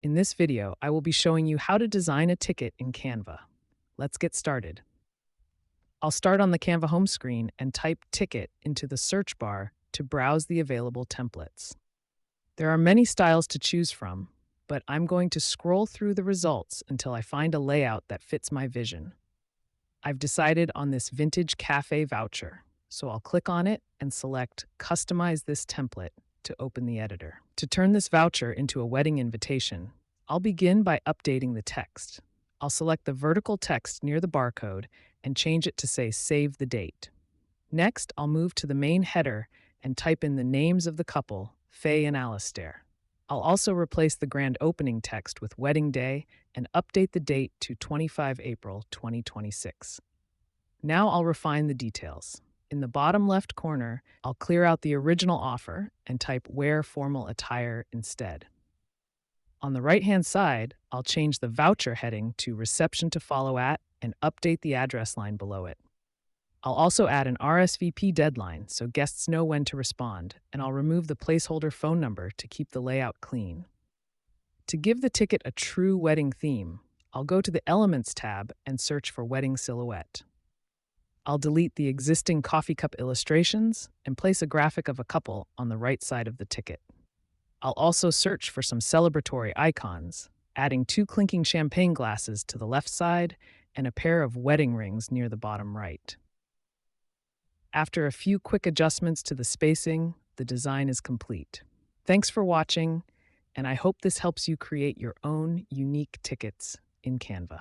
In this video, I will be showing you how to design a ticket in Canva. Let's get started. I'll start on the Canva home screen and type ticket into the search bar to browse the available templates. There are many styles to choose from, but I'm going to scroll through the results until I find a layout that fits my vision. I've decided on this vintage cafe voucher, so I'll click on it and select Customize this template to open the editor. To turn this voucher into a wedding invitation, I'll begin by updating the text. I'll select the vertical text near the barcode and change it to say Save the Date. Next, I'll move to the main header and type in the names of the couple, Faye and Alistair. I'll also replace the grand opening text with wedding day and update the date to 25 April 2026. Now I'll refine the details. In the bottom left corner, I'll clear out the original offer and type Wear formal attire instead. On the right-hand side, I'll change the voucher heading to Reception to follow at and update the address line below it. I'll also add an RSVP deadline so guests know when to respond, and I'll remove the placeholder phone number to keep the layout clean. To give the ticket a true wedding theme, I'll go to the Elements tab and search for Wedding Silhouette. I'll delete the existing coffee cup illustrations and place a graphic of a couple on the right side of the ticket. I'll also search for some celebratory icons, adding 2 clinking champagne glasses to the left side and a pair of wedding rings near the bottom right. After a few quick adjustments to the spacing, the design is complete. Thanks for watching, and I hope this helps you create your own unique tickets in Canva.